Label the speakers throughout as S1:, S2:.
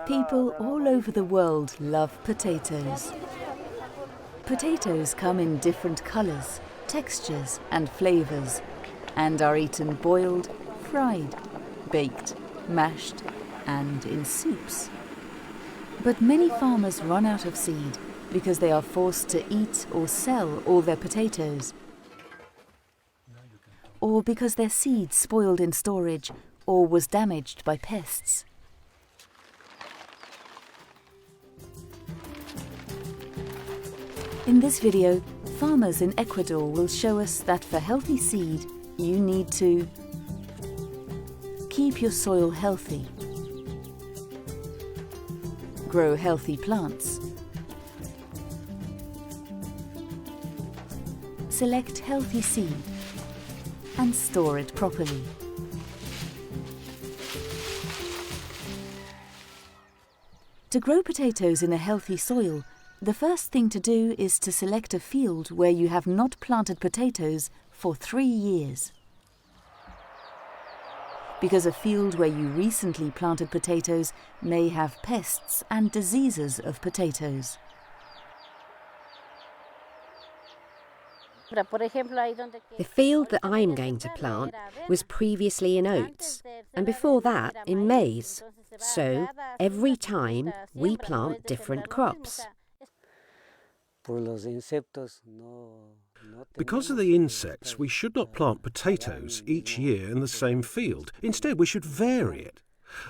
S1: People all over the world love potatoes. Potatoes come in different colours, textures and flavours, and are eaten boiled, fried, baked, mashed, and in soups. But many farmers run out of seed because they are forced to eat or sell all their potatoes, or because their seed spoiled in storage or was damaged by pests. In this video, farmers in Ecuador will show us that for healthy seed, you need to keep your soil healthy, grow healthy plants, select healthy seed, and store it properly. To grow potatoes in a healthy soil, the first thing to do is to select a field where you have not planted potatoes for 3 years. Because a field where you recently planted potatoes may have pests and diseases of potatoes.
S2: The field that I'm going to plant was previously in oats, and before that in maize. So every time we plant different crops.
S3: Because of the insects, we should not plant potatoes each year in the same field. Instead, we should vary it.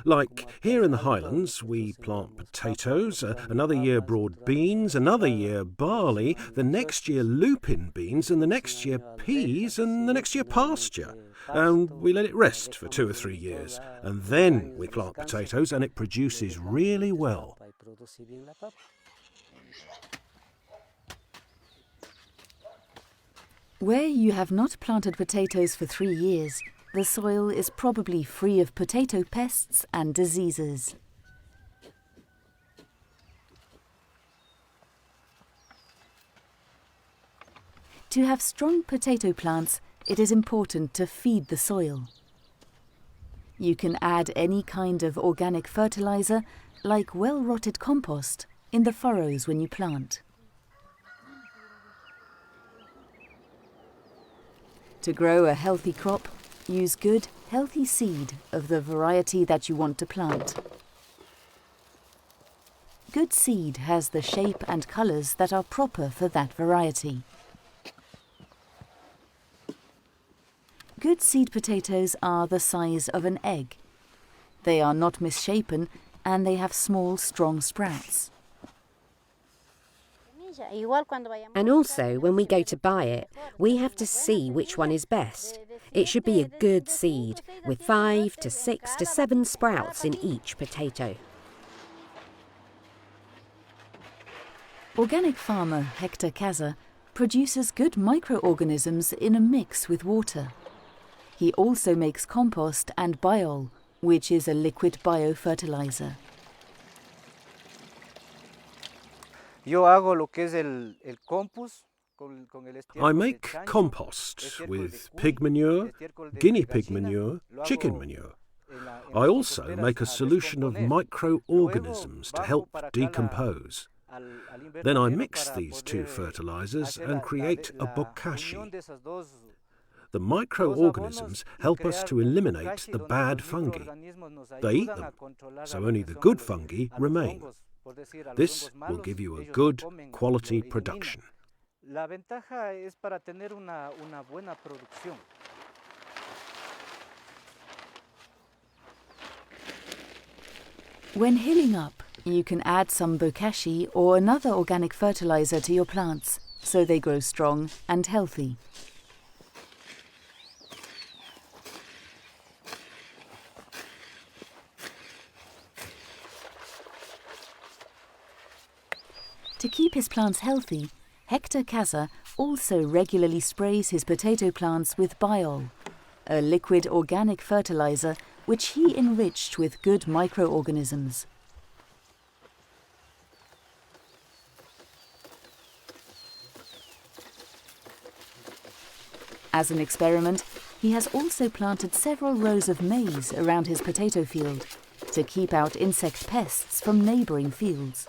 S3: Like here in the Highlands, we plant potatoes, another year broad beans, another year barley, the next year lupin beans, and the next year peas, and the next year pasture. And we let it rest for 2 or 3 years. And then we plant potatoes, and it produces really well.
S1: Where you have not planted potatoes for 3 years, the soil is probably free of potato pests and diseases. To have strong potato plants, it is important to feed the soil. You can add any kind of organic fertilizer, like well-rotted compost, in the furrows when you plant. To grow a healthy crop, use good, healthy seed of the variety that you want to plant. Good seed has the shape and colours that are proper for that variety. Good seed potatoes are the size of an egg. They are not misshapen and they have small, strong sprouts.
S2: And also, when we go to buy it, we have to see which one is best. It should be a good seed, with 5 to 6 to 7 sprouts in each potato.
S1: Organic farmer Hector Casa produces good microorganisms in a mix with water. He also makes compost and biol, which is a liquid biofertilizer.
S3: I make compost with pig manure, guinea pig manure, chicken manure. I also make a solution of microorganisms to help decompose. Then I mix these 2 fertilizers and create a bokashi. The microorganisms help us to eliminate the bad fungi. They eat them, so only the good fungi remain. This will give you a good quality production.
S1: When hilling up, you can add some bokashi or another organic fertilizer to your plants, so they grow strong and healthy. To keep his plants healthy, Hector Casa also regularly sprays his potato plants with biol, a liquid organic fertilizer which he enriched with good microorganisms. As an experiment, he has also planted several rows of maize around his potato field, to keep out insect pests from neighbouring fields.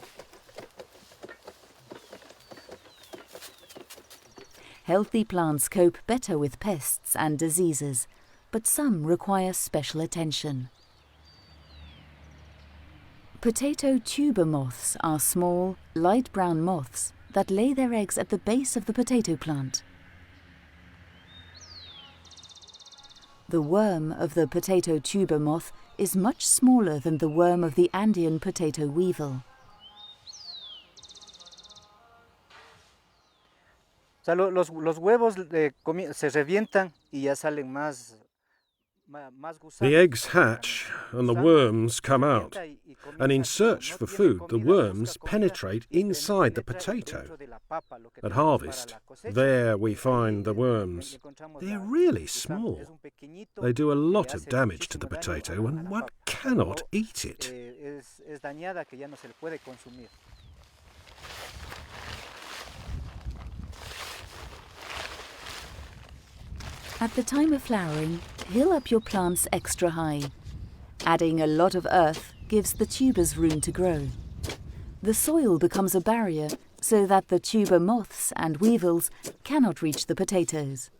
S1: Healthy plants cope better with pests and diseases, but some require special attention. Potato tuber moths are small, light brown moths that lay their eggs at the base of the potato plant. The worm of the potato tuber moth is much smaller than the worm of the Andean potato weevil.
S4: Los huevos se revientan y ya salen más gusanos.
S3: The eggs hatch and the worms come out, and in search for food the worms penetrate inside the potato. At harvest, there we find the worms. They're really small. They do a lot of damage to the potato and one cannot eat it.
S1: At the time of flowering, hill up your plants extra high. Adding a lot of earth gives the tubers room to grow. The soil becomes a barrier so that the tuber moths and weevils cannot reach the potatoes.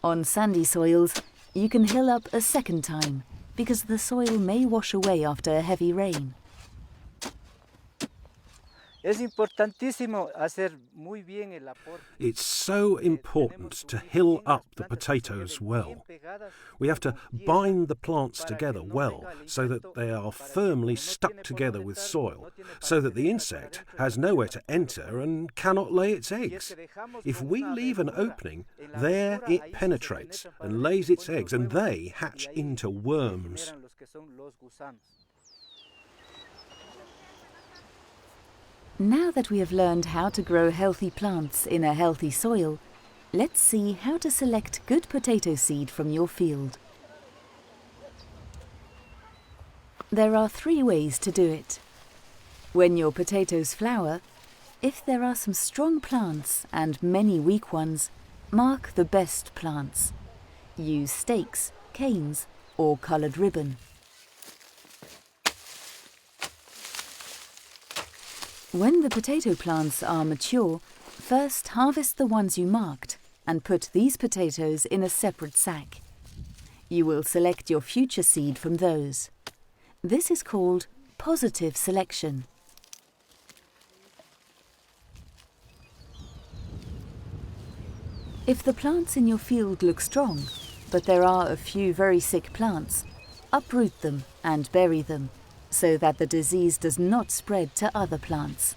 S1: On sandy soils, you can hill up a second time because the soil may wash away after a heavy rain.
S3: It's so important to hill up the potatoes well. We have to bind the plants together well so that they are firmly stuck together with soil, so that the insect has nowhere to enter and cannot lay its eggs. If we leave an opening, there it penetrates and lays its eggs, and they hatch into worms.
S1: Now that we have learned how to grow healthy plants in a healthy soil, let's see how to select good potato seed from your field. There are 3 ways to do it. When your potatoes flower, if there are some strong plants and many weak ones, mark the best plants. Use stakes, canes, or coloured ribbon. When the potato plants are mature, first harvest the ones you marked and put these potatoes in a separate sack. You will select your future seed from those. This is called positive selection. If the plants in your field look strong, but there are a few very sick plants, uproot them and bury them, so that the disease does not spread to other plants.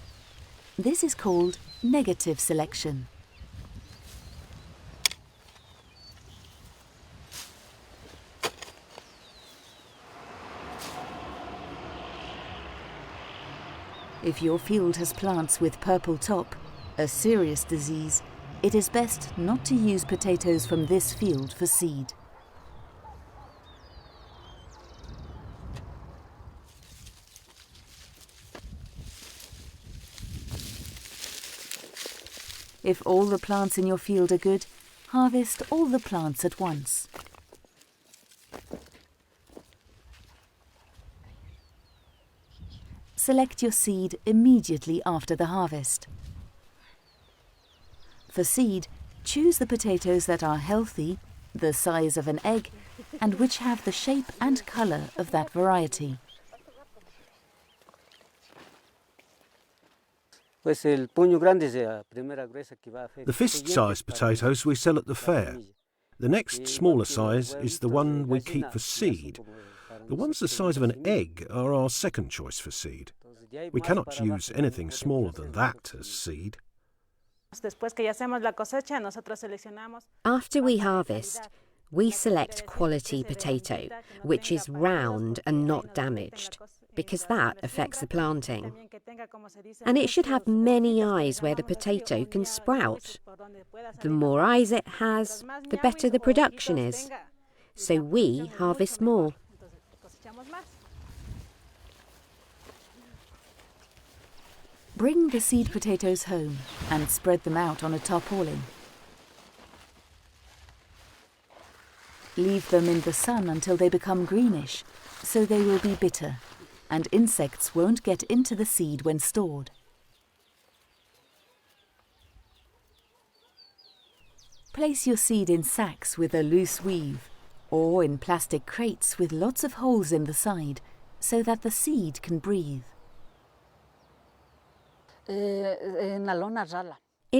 S1: This is called negative selection. If your field has plants with purple top, a serious disease, it is best not to use potatoes from this field for seed. If all the plants in your field are good, harvest all the plants at once. Select your seed immediately after the harvest. For seed, choose the potatoes that are healthy, the size of an egg, and which have the shape and colour of that variety.
S3: The fist-sized potatoes we sell at the fair. The next smaller size is the one we keep for seed. The ones the size of an egg are our second choice for seed. We cannot use anything smaller than that as seed.
S2: After we harvest, we select quality potato, which is round and not damaged, because that affects the planting. And it should have many eyes where the potato can sprout. The more eyes it has, the better the production is. So we harvest more.
S1: Bring the seed potatoes home and spread them out on a tarpaulin. Leave them in the sun until they become greenish, so they will be bitter, and insects won't get into the seed when stored. Place your seed in sacks with a loose weave, or in plastic crates with lots of holes in the side, so that the seed can breathe.
S2: In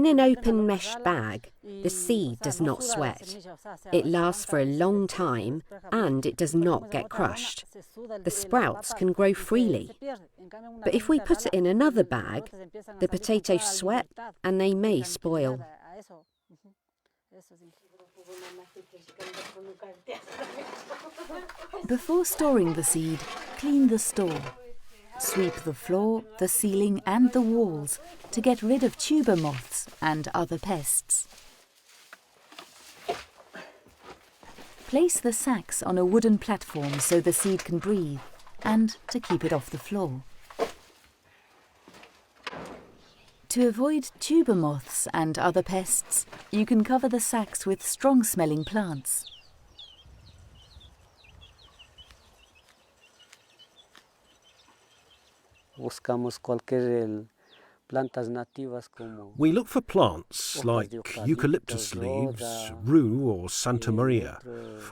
S2: an open mesh bag, the seed does not sweat. It lasts for a long time and it does not get crushed. The sprouts can grow freely. But if we put it in another bag, the potatoes sweat and they may spoil.
S1: Before storing the seed, clean the store. Sweep the floor, the ceiling and the walls to get rid of tuber moths and other pests. Place the sacks on a wooden platform so the seed can breathe and to keep it off the floor. To avoid tuber moths and other pests, you can cover the sacks with strong-smelling plants.
S3: We look for plants like eucalyptus leaves, rue or Santa Maria,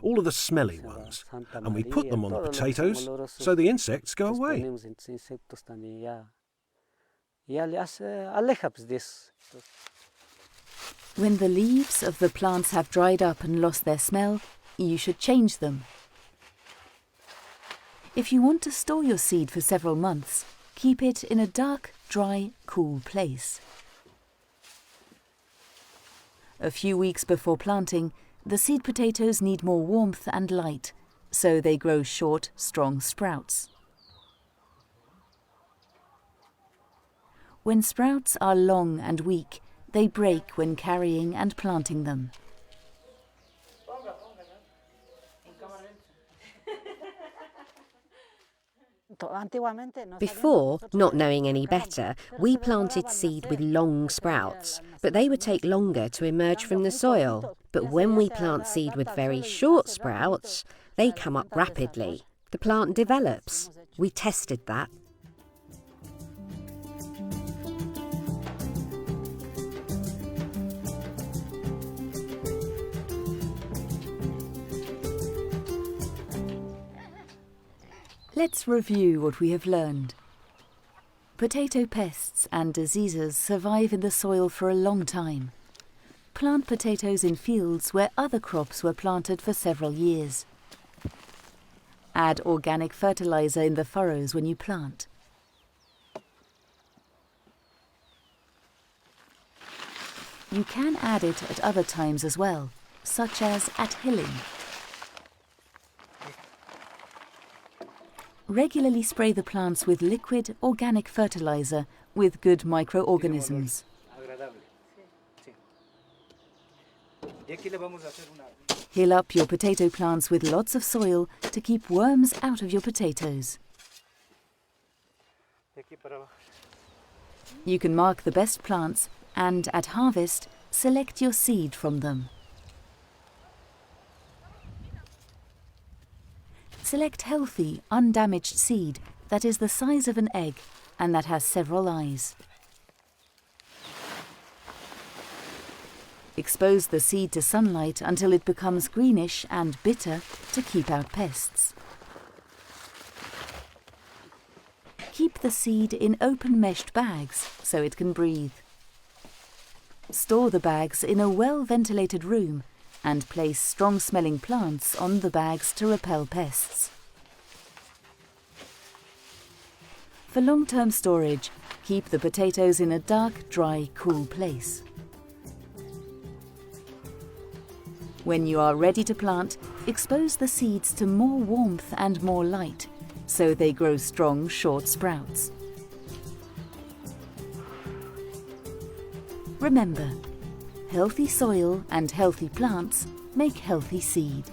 S3: all of the smelly ones, and we put them on the potatoes so the insects go away.
S1: When the leaves of the plants have dried up and lost their smell, you should change them. If you want to store your seed for several months, keep it in a dark, dry, cool place. A few weeks before planting, the seed potatoes need more warmth and light, so they grow short, strong sprouts. When sprouts are long and weak, they break when carrying and planting them.
S2: Before, not knowing any better, we planted seed with long sprouts, but they would take longer to emerge from the soil. But when we plant seed with very short sprouts, they come up rapidly. The plant develops. We tested that.
S1: Let's review what we have learned. Potato pests and diseases survive in the soil for a long time. Plant potatoes in fields where other crops were planted for several years. Add organic fertilizer in the furrows when you plant. You can add it at other times as well, such as at hilling. Regularly spray the plants with liquid organic fertilizer with good microorganisms. Hill up your potato plants with lots of soil to keep worms out of your potatoes. You can mark the best plants and, at harvest, select your seed from them. Select healthy, undamaged seed that is the size of an egg and that has several eyes. Expose the seed to sunlight until it becomes greenish and bitter to keep out pests. Keep the seed in open meshed bags so it can breathe. Store the bags in a well-ventilated room and place strong-smelling plants on the bags to repel pests. For long-term storage, keep the potatoes in a dark, dry, cool place. When you are ready to plant, expose the seeds to more warmth and more light, so they grow strong, short sprouts. Remember, healthy soil and healthy plants make healthy seed.